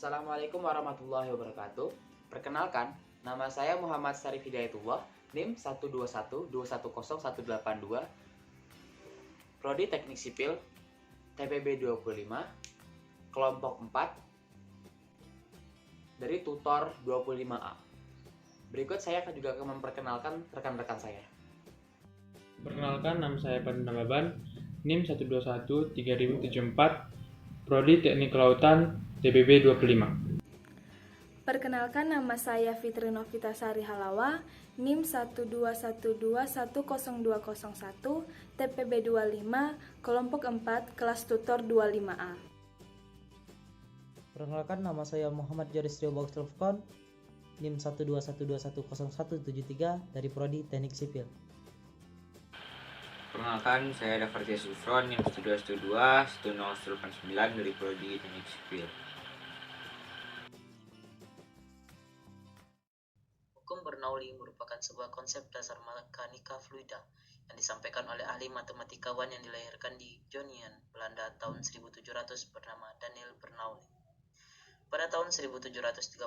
Assalamualaikum warahmatullahi wabarakatuh. Perkenalkan, nama saya Muhammad Syarif Hidayatullah, NIM 121210182, Prodi Teknik Sipil, TPB 25, kelompok 4, dari tutor 25A. Berikut saya juga akan memperkenalkan rekan-rekan saya. Perkenalkan, nama saya Pandana Baban, NIM 1213074, Prodi Teknik Kelautan, TPB 25. Perkenalkan, nama saya Fitri Novita Sari Halawa, NIM 121210201, TPB 25, kelompok 4, kelas tutor 25A. Perkenalkan, nama saya Muhammad Joris Rio Bagstelfkon, NIM 121210173 dari Prodi Teknik Sipil. Perkenalkan, saya Dafartia Sufron, NIM 122-10189 dari Prodi Teknik Sipil. Hukum Bernoulli merupakan sebuah konsep dasar mekanika fluida yang disampaikan oleh ahli matematikawan yang dilahirkan di Groningen, Belanda tahun 1700 bernama Daniel Bernoulli. Pada tahun 1738,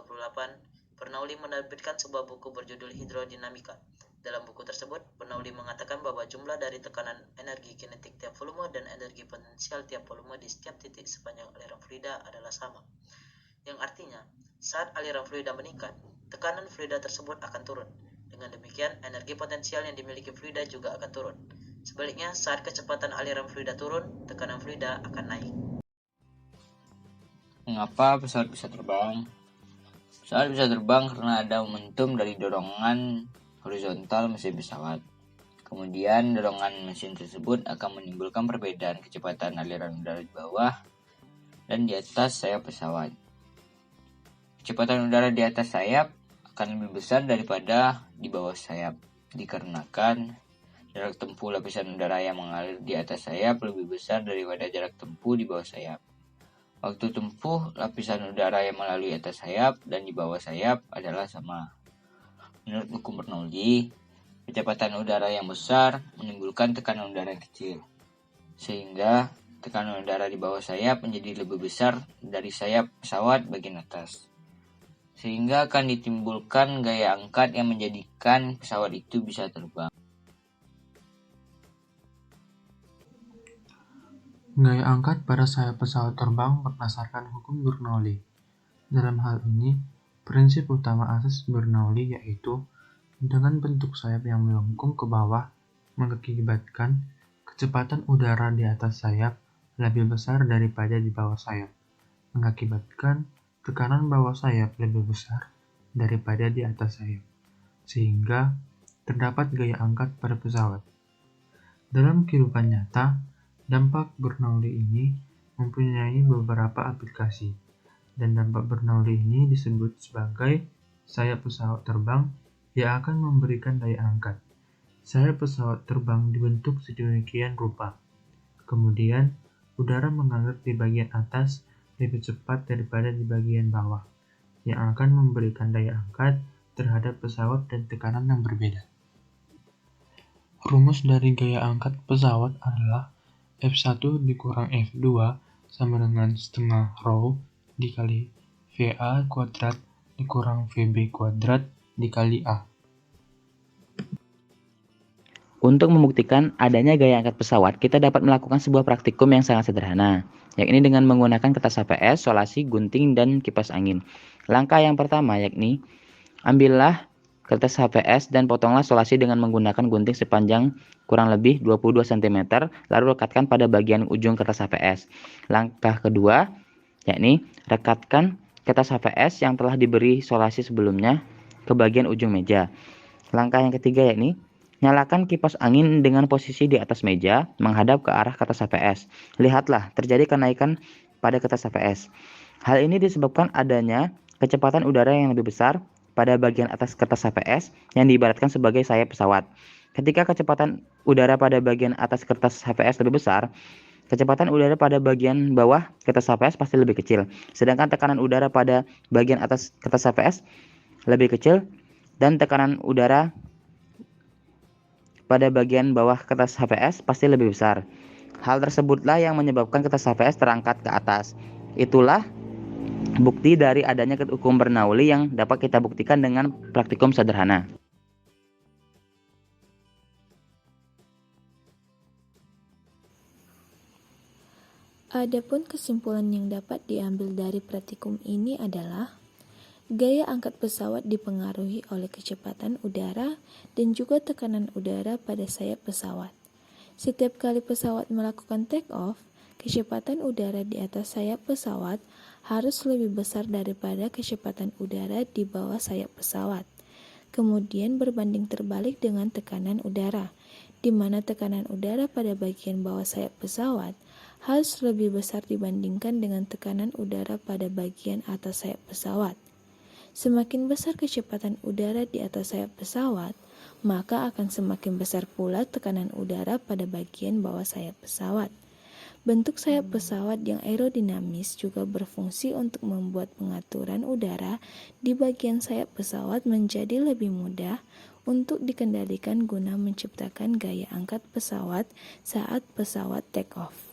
Bernoulli menerbitkan sebuah buku berjudul Hidrodinamika. Dalam buku tersebut, Bernoulli mengatakan bahwa jumlah dari tekanan energi kinetik tiap volume dan energi potensial tiap volume di setiap titik sepanjang aliran fluida adalah sama. Yang artinya, saat aliran fluida meningkat, tekanan fluida tersebut akan turun. Dengan demikian, energi potensial yang dimiliki fluida juga akan turun. Sebaliknya, saat kecepatan aliran fluida turun, tekanan fluida akan naik. Mengapa pesawat bisa terbang? Pesawat bisa terbang karena ada momentum dari dorongan horizontal mesin pesawat. Kemudian dorongan mesin tersebut akan menimbulkan perbedaan kecepatan aliran udara di bawah dan di atas sayap pesawat. Kecepatan udara di atas sayap akan lebih besar daripada di bawah sayap, dikarenakan jarak tempuh lapisan udara yang mengalir di atas sayap lebih besar daripada jarak tempuh di bawah sayap. Waktu tempuh lapisan udara yang melalui atas sayap dan di bawah sayap adalah sama. Menurut hukum Bernoulli, kecepatan udara yang besar menimbulkan tekanan udara yang kecil, sehingga tekanan udara di bawah sayap menjadi lebih besar dari sayap pesawat bagian atas, sehingga akan ditimbulkan gaya angkat yang menjadikan pesawat itu bisa terbang. Gaya angkat pada sayap pesawat terbang berdasarkan hukum Bernoulli. Dalam hal ini, prinsip utama asas Bernoulli yaitu dengan bentuk sayap yang melengkung ke bawah mengakibatkan kecepatan udara di atas sayap lebih besar daripada di bawah sayap, mengakibatkan tekanan bawah sayap lebih besar daripada di atas sayap, sehingga terdapat gaya angkat pada pesawat. Dalam kehidupan nyata, dampak Bernoulli ini mempunyai beberapa aplikasi, dan dampak Bernoulli ini disebut sebagai sayap pesawat terbang yang akan memberikan daya angkat. Sayap pesawat terbang dibentuk sedemikian rupa. Kemudian, udara mengalir di bagian atas lebih cepat daripada di bagian bawah, yang akan memberikan daya angkat terhadap pesawat dan tekanan yang berbeda. Rumus dari gaya angkat pesawat adalah F1 dikurang F2 sama dengan setengah rho dikali VA kuadrat dikurang VB kuadrat dikali A. Untuk membuktikan adanya gaya angkat pesawat, kita dapat melakukan sebuah praktikum yang sangat sederhana, yakni dengan menggunakan kertas HPS, solasi, gunting, dan kipas angin. Langkah yang pertama yakni, ambillah kertas HPS dan potonglah solasi dengan menggunakan gunting sepanjang kurang lebih 22 cm, lalu rekatkan pada bagian ujung kertas HPS. Langkah kedua yakni, rekatkan kertas HPS yang telah diberi solasi sebelumnya ke bagian ujung meja. Langkah yang ketiga yakni, nyalakan kipas angin dengan posisi di atas meja menghadap ke arah kertas HPS. Lihatlah, terjadi kenaikan pada kertas HPS. Hal ini disebabkan adanya kecepatan udara yang lebih besar pada bagian atas kertas HPS yang diibaratkan sebagai sayap pesawat. Ketika kecepatan udara pada bagian atas kertas HPS lebih besar, kecepatan udara pada bagian bawah kertas HPS pasti lebih kecil. Sedangkan tekanan udara pada bagian atas kertas HPS lebih kecil dan tekanan udara pada bagian bawah kertas HPS pasti lebih besar. Hal tersebutlah yang menyebabkan kertas HPS terangkat ke atas. Itulah bukti dari adanya hukum Bernoulli yang dapat kita buktikan dengan praktikum sederhana. Adapun kesimpulan yang dapat diambil dari praktikum ini adalah gaya angkat pesawat dipengaruhi oleh kecepatan udara dan juga tekanan udara pada sayap pesawat. Setiap kali pesawat melakukan take off, kecepatan udara di atas sayap pesawat harus lebih besar daripada kecepatan udara di bawah sayap pesawat. Kemudian berbanding terbalik dengan tekanan udara, di mana tekanan udara pada bagian bawah sayap pesawat harus lebih besar dibandingkan dengan tekanan udara pada bagian atas sayap pesawat. Semakin besar kecepatan udara di atas sayap pesawat, maka akan semakin besar pula tekanan udara pada bagian bawah sayap pesawat. Bentuk sayap pesawat yang aerodinamis juga berfungsi untuk membuat pengaturan udara di bagian sayap pesawat menjadi lebih mudah untuk dikendalikan guna menciptakan gaya angkat pesawat saat pesawat take off.